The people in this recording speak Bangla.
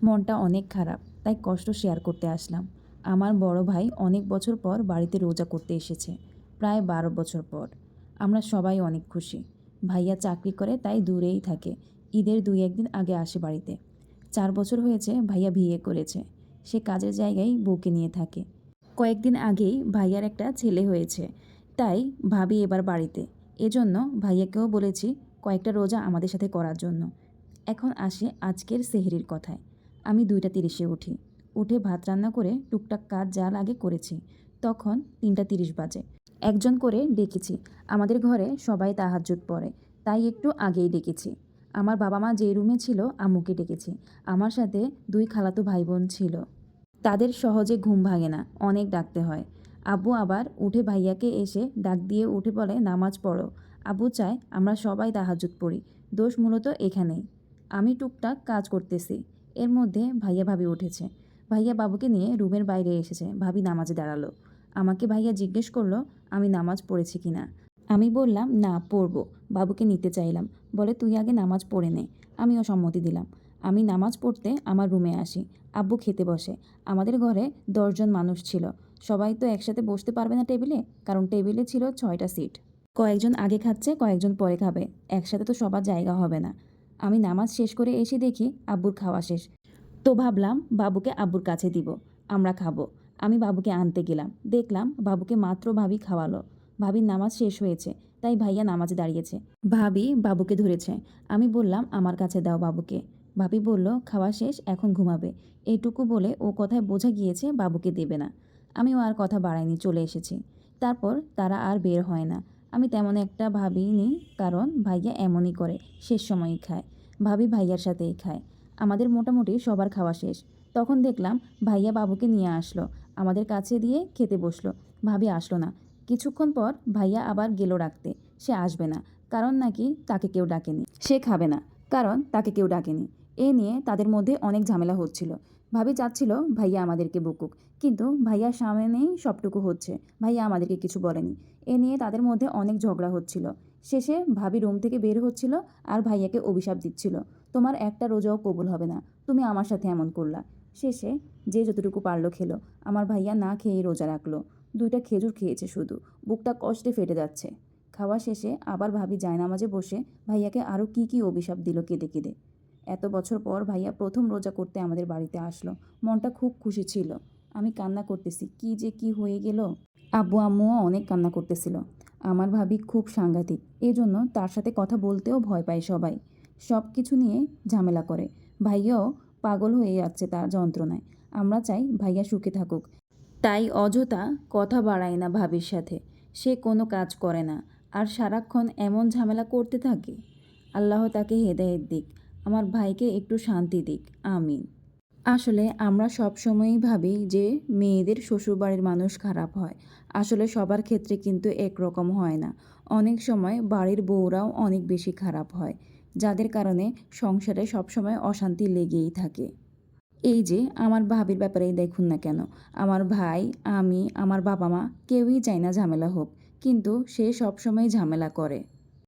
মনটা অনেক খারাপ, তাই কষ্ট শেয়ার করতে আসলাম। আমার বড় ভাই অনেক বছর পর বাড়িতে রোজা করতে এসেছে, প্রায় 12 বছর পর। আমরা সবাই অনেক খুশি। ভাইয়া চাকরি করে, তাই দূরেই থাকে। ঈদের 2-1 দিন আগে আসে বাড়িতে। 4 বছর হয়েছে ভাইয়া বিয়ে করেছে। সে কাজের জায়গায় বউকে নিয়ে থাকে। কয়েকদিন আগেই ভাইয়ার একটা ছেলে হয়েছে, তাই ভাবি এবার বাড়িতে। এজন্য ভাইয়াকেও বলেছি কয়েকটা রোজা আমাদের সাথে করার জন্য। এখন আসে আজকের সেহরির কথায়। আমি 2টা 30-এ উঠি। উঠে ভাত রান্না করে টুকটাক কাজ যা লাগে করেছি। তখন 3টা 30 বাজে। একজন করে ডেকেছি। আমাদের ঘরে সবাই তাহাজ্জুদ পড়ে, তাই একটু আগেই ডেকেছি। আমার বাবা মা যে রুমে ছিল আম্মুকে ডেকেছি। আমার সাথে 2 খালাতো ভাই বোন ছিল। তাদের সহজে ঘুম ভাঙে না, অনেক ডাকতে হয়। আব্বু আবার উঠে ভাইয়াকে এসে ডাক দিয়ে উঠে বলে, নামাজ পড়ো। আব্বু চায় আমরা সবাই তাহাজ্জুদ পড়ি। দোষ মূলত এখানেই। আমি টুকটাক কাজ করতেছি, এর মধ্যে ভাইয়া ভাবি উঠেছে। ভাইয়া বাবুকে নিয়ে রুমের বাইরে এসেছে। ভাবি নামাজে দাঁড়ালো। আমাকে ভাইয়া জিজ্ঞেস করলো আমি নামাজ পড়েছি কিনা। আমি বললাম না, পড়বো। বাবুকে নিতে চাইলাম, বলে তুই আগে নামাজ পড়ে নে। আমিও সম্মতি দিলাম। আমি নামাজ পড়তে আমার রুমে আসি। আব্বু খেতে বসে। আমাদের ঘরে 10 জন মানুষ ছিল। সবাই তো একসাথে বসতে পারবে না টেবিলে, কারণ টেবিলে ছিল 6টা সিট। কয়েকজন আগে খাচ্ছে, কয়েকজন পরে খাবে। একসাথে তো সবার জায়গা হবে না। আমি নামাজ শেষ করে এসে দেখি আব্বুর খাওয়া শেষ। তো ভাবলাম বাবুকে আব্বুর কাছে দিব, আমরা খাবো। আমি বাবুকে আনতে গেলাম, দেখলাম বাবুকে মাত্র ভাবি খাওয়ালো। ভাবির নামাজ শেষ হয়েছে, তাই ভাইয়া নামাজে দাঁড়িয়েছে। ভাবি বাবুকে ধরেছে। আমি বললাম আমার কাছে দাও বাবুকে। ভাবি বলল খাওয়া শেষ, এখন ঘুমাবে। এইটুকু বলে ও কথায় বোঝা গিয়েছে বাবুকে দেবে না। আমিও আর কথা বাড়াইনি, চলে এসেছি। তারপর তারা আর বের হয় না। আমি তেমন একটা ভাবিনি, কারণ ভাইয়া এমনই করে, শেষ সময়ই খায়। ভাবি ভাইয়ার সাথেই খায়। আমাদের মোটামুটি সবার খাওয়া শেষ। তখন দেখলাম ভাইয়া বাবুকে নিয়ে আসলো, আমাদের কাছে দিয়ে খেতে বসলো। ভাবি আসলো না। কিছুক্ষণ পর ভাইয়া আবার গেল ডাকতে। সে আসবে না, কারণ নাকি তাকে কেউ ডাকেনি। সে খাবে না, কারণ তাকে কেউ ডাকেনি। এ নিয়ে তাদের মধ্যে অনেক ঝামেলা হচ্ছিল। ভাবি চাচ্ছিল ভাইয়া আমাদেরকে বকুক, কিন্তু ভাইয়ার সামনেই সবটুকু হচ্ছে। ভাইয়া আমাদেরকে কিছু বলেনি। এ নিয়ে তাদের মধ্যে অনেক ঝগড়া হচ্ছিল। শেষে ভাবি রুম থেকে বের হচ্ছিল আর ভাইয়াকে অভিশাপ দিচ্ছিল, তোমার একটা রোজাও কবুল হবে না, তুমি আমার সাথে এমন করলা। শেষে যে যতটুকু পারলো খেলো। আমার ভাইয়া না খেয়েই রোজা রাখলো। 2টা খেজুর খেয়েছে শুধু। বুকটা কষ্টে ফেটে যাচ্ছে। খাওয়া শেষে আবার ভাবি জায়নামাজে বসে ভাইয়াকে আরও কী কী অভিশাপ দিল কেঁদে কেঁদে। এত বছর পর ভাইয়া প্রথম রোজা করতে আমাদের বাড়িতে আসলো। মনটা খুব খুশি ছিল। আমি কান্না করতেছি, কি যে কি হয়ে গেল। আব্বু আম্মুও অনেক কান্না করতেছিল। আমার ভাবি খুব সাংঘাতিক, এজন্য তার সাথে কথা বলতেও ভয় পায় সবাই। সব কিছু নিয়ে ঝামেলা করে। ভাইয়াও পাগল হয়ে যাচ্ছে তার যন্ত্রণায়। আমরা চাই ভাইয়া সুখে থাকুক, তাই অযথা কথা বাড়াই না ভাবির সাথে। সে কোনো কাজ করে না, আর সারাক্ষণ এমন ঝামেলা করতে থাকে। আল্লাহ তাকে হেদায়েত দিক, আমার ভাইকে একটু শান্তি দিক, আমিন। আসলে আমরা সব সময়ই ভাবি যে মেয়েদের শ্বশুরবাড়ির মানুষ খারাপ হয়। আসলে সবার ক্ষেত্রে কিন্তু একরকম হয় না। অনেক সময় বাড়ির বউরাও অনেক বেশি খারাপ হয়, যাদের কারণে সংসারে সবসময় অশান্তি লেগেই থাকে। এই যে আমার ভাবির ব্যাপারেই দেখুন না কেন, আমার ভাই, আমি, আমার বাবা মা কেউই চায় না ঝামেলা হোক, কিন্তু সে সবসময় ঝামেলা করে।